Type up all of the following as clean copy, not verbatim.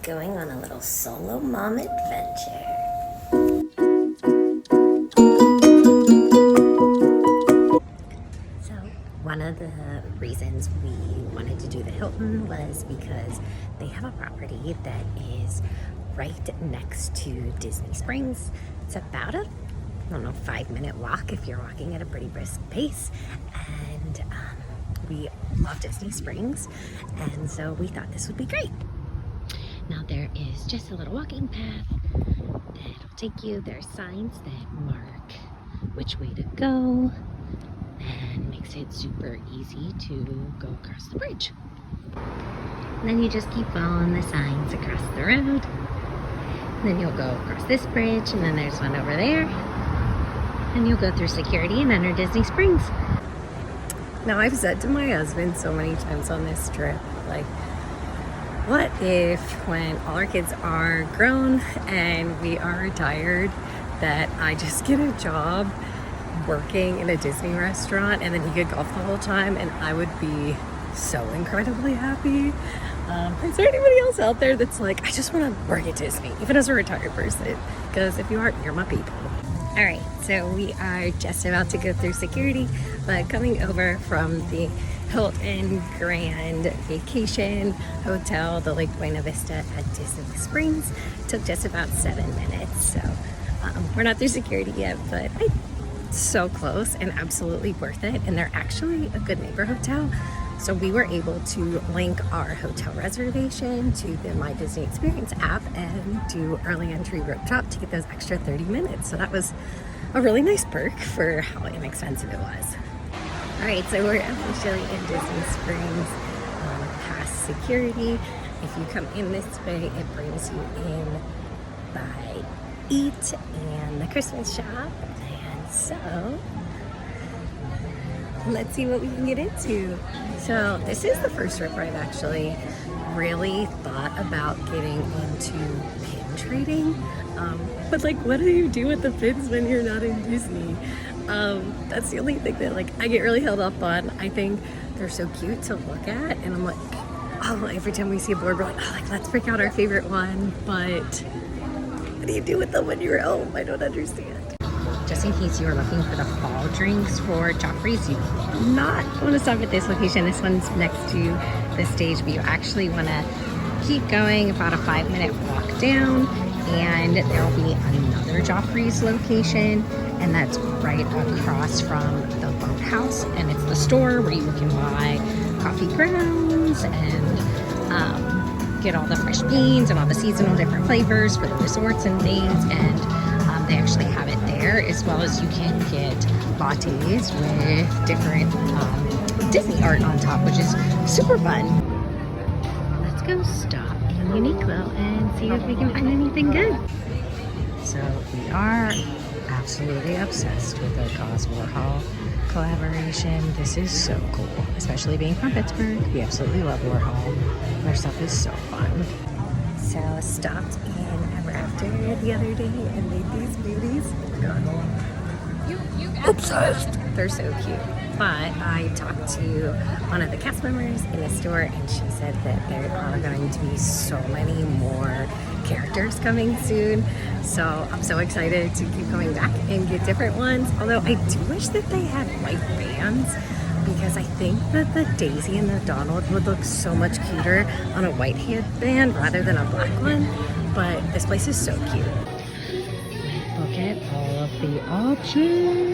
going on a little solo mom adventure. So one of the reasons we wanted to do the Hilton was because they have a property that is right next to Disney Springs. It's about a 5-minute walk if you're walking at a pretty brisk pace, and we love Disney Springs, and so we thought this would be great. Now there is just a little walking path that'll take you. There are signs that mark which way to go and makes it super easy to go across the bridge. And then you just keep following the signs across the road. And then you'll go across this bridge, and then there's one over there. And you'll go through security and enter Disney Springs. Now, I've said to my husband so many times on this trip, like, what if when all our kids are grown and we are retired, that I just get a job working in a Disney restaurant and then he could golf the whole time and I would be so incredibly happy. Is there anybody else out there that's like, I just want to work at Disney, even as a retired person? Because if you aren't, you're my people. All right, so we are just about to go through security, but coming over from the Hilton Grand Vacation Hotel, the Lake Buena Vista at Disney Springs, took just about 7 minutes. So we're not through security yet, but it's so close and absolutely worth it. And they're actually a good neighbor hotel. So we were able to link our hotel reservation to the My Disney Experience app and do early entry rope drop to get those extra 30 minutes. So that was a really nice perk for how inexpensive it was. All right, so we're officially in Disney Springs, past security. If you come in this way, it brings you in by Eat and the Christmas shop. And so let's see what we can get into. So this is the first trip where I've actually really thought about getting into pin trading. But like, what do you do with the pins when you're not in Disney? That's the only thing that like I get really held up on. I think they're so cute to look at, and I'm like, oh, every time we see a board, we're like, oh, like let's pick out our favorite one. But what do you do with them when you're home? I don't understand. Just in case you are looking for the fall drinks for Joffrey's, you do not want to stop at this location. This one's next to the stage, but you actually want to keep going about a 5-minute walk down, and there will be another Joffrey's location, and that's right across from the boathouse, and it's the store where you can buy coffee grounds and get all the fresh beans and all the seasonal different flavors for the resorts and things, and they actually have it there, as well as you can get lattes with different Disney art on top, which is super fun. Let's go stop in Uniqlo and see if we can find anything good. So we are absolutely obsessed with the Cause Warhol collaboration. This is so cool, especially being from Pittsburgh. We absolutely love Warhol. Their stuff is so fun. So I stopped in Ever After the other day and made these beauties. Obsessed! They're so cute. But I talked to one of the cast members in the store, and she said that there are going to be so many more characters coming soon. So I'm so excited to keep coming back and get different ones. Although I do wish that they had white bands, because I think that the Daisy and the Donald would look so much cuter on a white headband rather than a black one. But this place is so cute. Look at all of the options.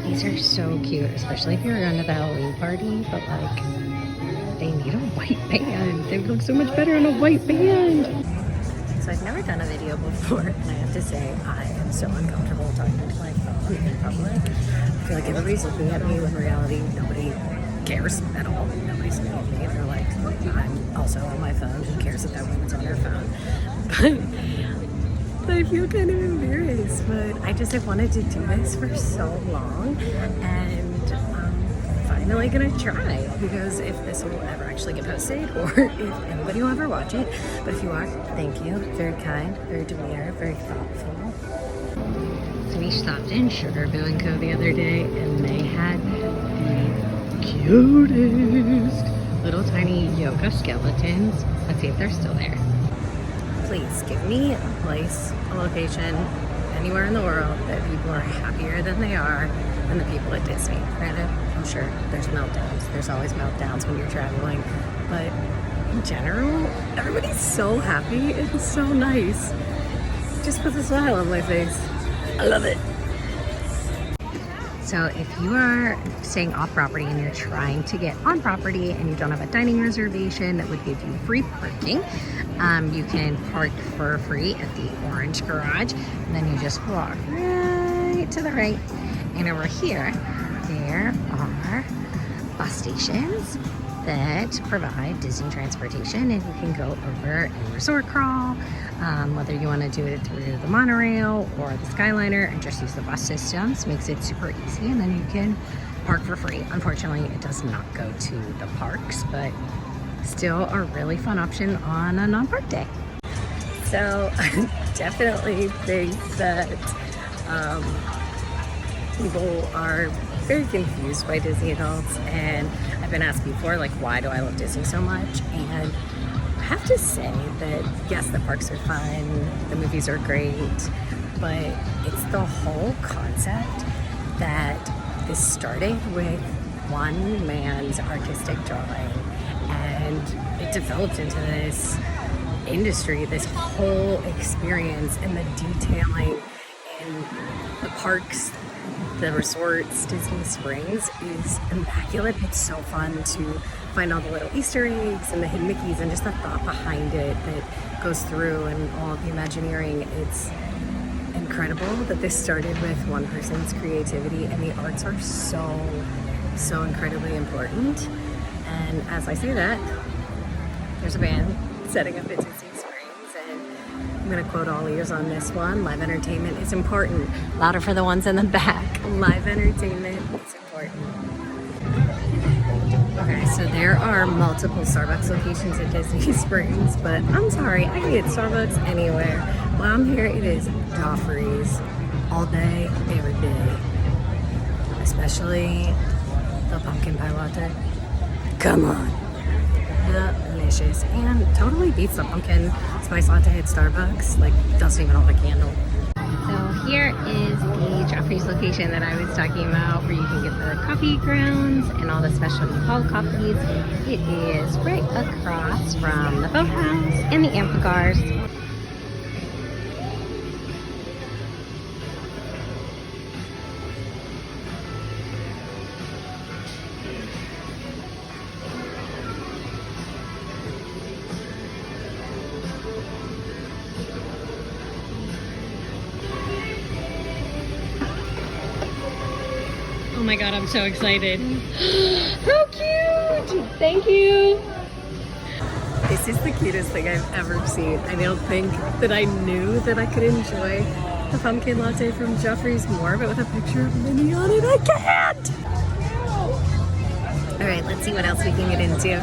These are so cute, especially if you're going to the Halloween party, but like, they need a white band. They would look so much better on a white band. So I've never done a video before, and I have to say, I am so uncomfortable talking to my phone in public. I feel like everybody's looking at me when in reality, nobody cares at all. Nobody's looking at me. They're like, I'm also on my phone. Who cares if that woman's on her phone? But I feel kind of embarrassed. But I just have wanted to do this for so long, and I'm finally gonna try, because if this will ever actually get posted, or if anybody will ever watch it. But if you are, thank you. Very kind, very demure, very thoughtful. So we stopped in Sugar Bill & Co. the other day, and they had the cutest little tiny yoga skeletons. Let's see if they're still there. Please give me a place, a location, anywhere in the world that people are happier than they are than the people at Disney. Granted, I'm sure there's meltdowns. There's always meltdowns when you're traveling. But in general, everybody's so happy and so nice. Just puts a smile on my face. I love it. So if you are staying off property and you're trying to get on property and you don't have a dining reservation that would give you free parking, you can park for free at the orange garage, and then you just walk right to the right. And over here, there are bus stations that provide Disney transportation, and you can go over a resort crawl, whether you want to do it through the monorail or the Skyliner and just use the bus systems. Makes it super easy, and then you can park for free. Unfortunately, it does not go to the parks, but still a really fun option on a non-park day. So I definitely think that people are very confused by Disney adults, and I've been asked before, like, why do I love Disney so much? And I have to say that yes, the parks are fun, the movies are great, but it's the whole concept that this started with one man's artistic drawing, and it developed into this industry, this whole experience, and the detailing in the parks, the resorts, Disney Springs is immaculate. It's so fun to find all the little Easter eggs and the hidden Mickeys and just the thought behind it that goes through, and all of the Imagineering. It's incredible that this started with one person's creativity, and the arts are so incredibly important. And as I say that, there's a band setting up at Disney Springs, and I'm gonna quote all ears on this one. Live entertainment is important. Louder for the ones in the back. Live entertainment is important. Okay, so there are multiple Starbucks locations at Disney Springs, but I'm sorry, I can get Starbucks anywhere. While I'm here, it is Joffrey's all day, every day. Especially the pumpkin pie latte. Come on. Delicious, and totally beats the pumpkin spice latte at Starbucks. Like, doesn't even hold a candle. So here is the Joffrey's location that I was talking about, where you can get the coffee grounds and all the specialty cold coffees. It is right across from the boathouse and the amphicars. Oh my god, I'm so excited. How cute! Thank you! This is the cutest thing I've ever seen. I don't think that I knew that I could enjoy the pumpkin latte from Joffrey's more, but with a picture of Minnie on it, I can't! Alright, let's see what else we can get into.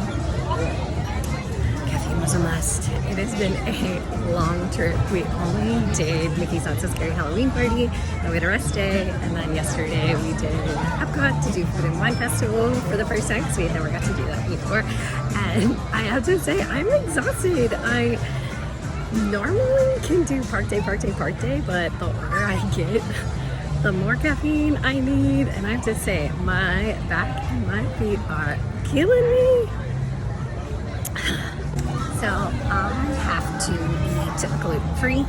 Caffeine was a must. It has been a long trip. We only did Mickey's Not So Scary Halloween Party, and we had a rest day, and then yesterday we did Epcot to do Food and Wine Festival for the first time, because we had never got to do that before. And I have to say, I'm exhausted. I normally can do park day, but the older I get, the more caffeine I need, and I have to say, my back and my feet are killing me. So I have to eat gluten-free.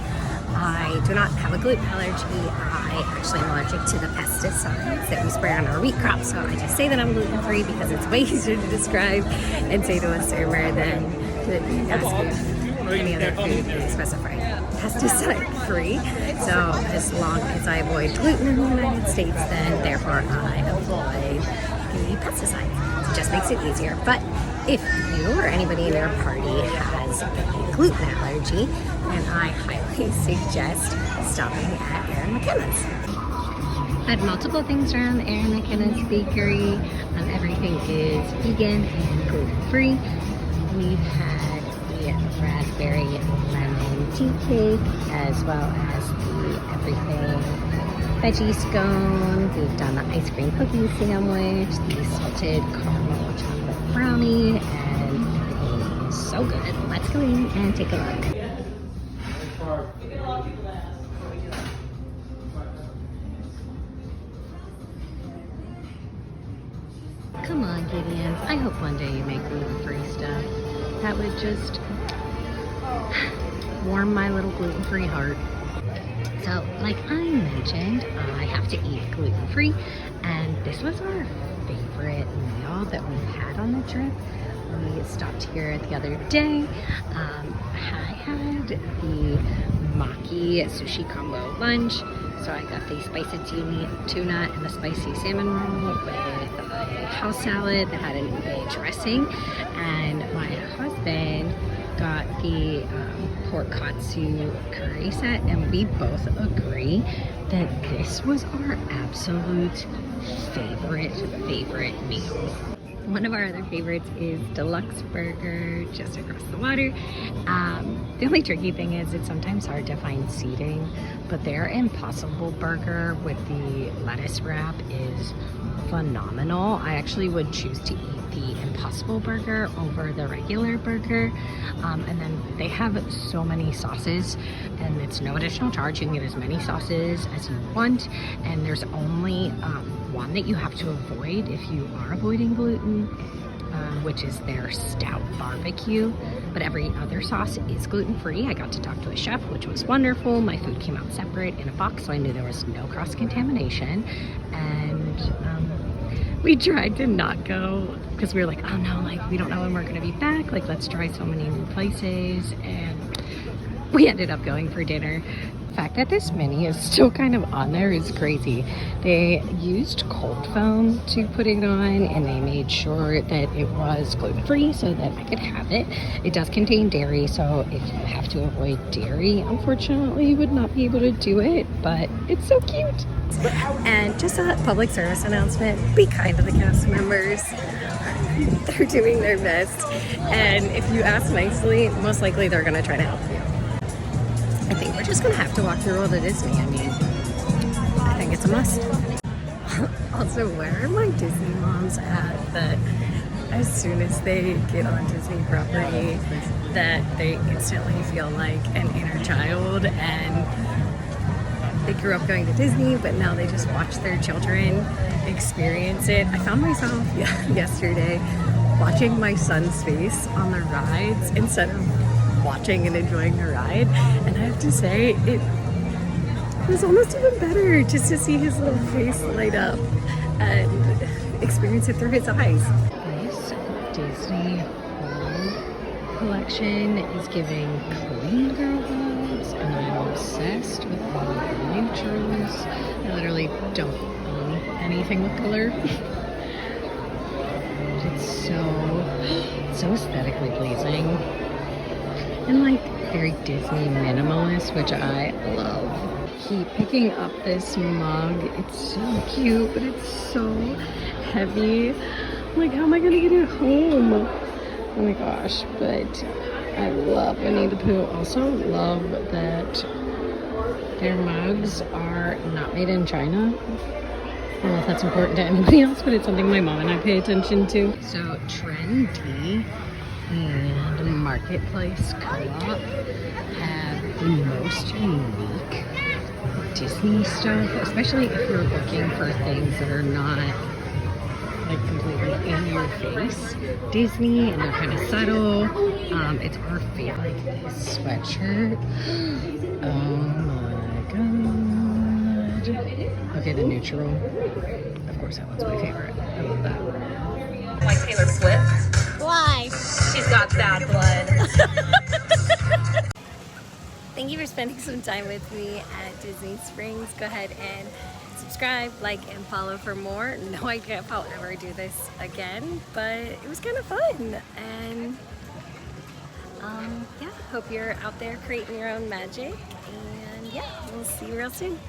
I do not have a gluten allergy. I actually am allergic to the pesticides that we spray on our wheat crop. So I just say that I'm gluten-free because it's way easier to describe and say to a server than to ask if any other food is specified pesticide-free. So as long as I avoid gluten in the United States, then therefore I avoid the pesticides. It just makes it easier. But if you or anybody in your party has a gluten allergy, then I highly suggest stopping at Erin McKenna's. Had multiple things around the Erin McKenna's bakery. Everything is vegan and gluten-free. We've had the raspberry lemon tea cake, as well as the everything veggie scone. We've done the ice cream cookie sandwich, the salted caramel chocolate brownie, and everything is so good. Let's go in and take a look. Come on, Gideon. I hope one day you make gluten-free stuff. That would just warm my little gluten-free heart. So, like I mentioned, I have to eat gluten-free, and this was our favorite meal that we had on the trip. We stopped here the other day. I had the maki sushi combo lunch. So I got the spicy tuna and the spicy salmon roll with a house salad that had an ube dressing. And my husband got the pork katsu curry set, and we both agree that this was our absolute favorite meal. One of our other favorites is Deluxe Burger just across the water. The only tricky thing is it's sometimes hard to find seating, but their Impossible Burger with the lettuce wrap is phenomenal. I actually would choose to eat the Impossible Burger over the regular burger. And then they have so many sauces, and it's no additional charge. You can get as many sauces as you want, and there's only one that you have to avoid if you are avoiding gluten, which is their stout barbecue, but every other sauce is gluten-free. I got to talk to a chef, which was wonderful. My food came out separate in a box, so I knew there was no cross-contamination. And we tried to not go because we were like, oh no, like we don't know when we're gonna be back, like let's try so many new places, and we ended up going for dinner. The fact that this menu is still kind of on there is crazy. They used cold foam to put it on, and they made sure that it was gluten-free so that I could have it. It does contain dairy, so if you have to avoid dairy, unfortunately you would not be able to do it, but it's so cute. And just a public service announcement, be kind to the cast members. They're doing their best, and if you ask nicely, most likely they're gonna try to help you. I think we're just gonna have to walk through all the Disney. I mean, I think it's a must. Also, where are my Disney moms at that as soon as they get on Disney property that they instantly feel like an inner child, and they grew up going to Disney, but now they just watch their children experience it. I found myself yesterday watching my son's face on the rides instead of watching and enjoying the ride, and I have to say it was almost even better just to see his little face light up and experience it through his eyes. This Disney home collection is giving clean girl vibes, and I'm obsessed with the neutrals. I literally don't own anything with color. It's so aesthetically pleasing. And like very Disney minimalist, which I love. Keep picking up this mug. It's so cute, but it's so heavy. Like, how am I gonna get it home? Oh my gosh, but I love Winnie the Pooh. Also love that their mugs are not made in China. I don't know if that's important to anybody else, but it's something my mom and I pay attention to. So Trendy and Marketplace Co-op have the most unique Disney stuff, especially if you're looking for things that are not like completely in your face Disney, and they're kind of subtle. It's our favorite. Like this sweatshirt. Oh my god. Okay, the neutral. Of course, that one's my favorite. I love that. Like Taylor Swift. Why? She's got bad blood. Thank you for spending some time with me at Disney Springs. Go ahead and subscribe, like, and follow for more. No idea if I'll ever do this again, but it was kind of fun. And yeah, hope you're out there creating your own magic. And yeah, we'll see you real soon.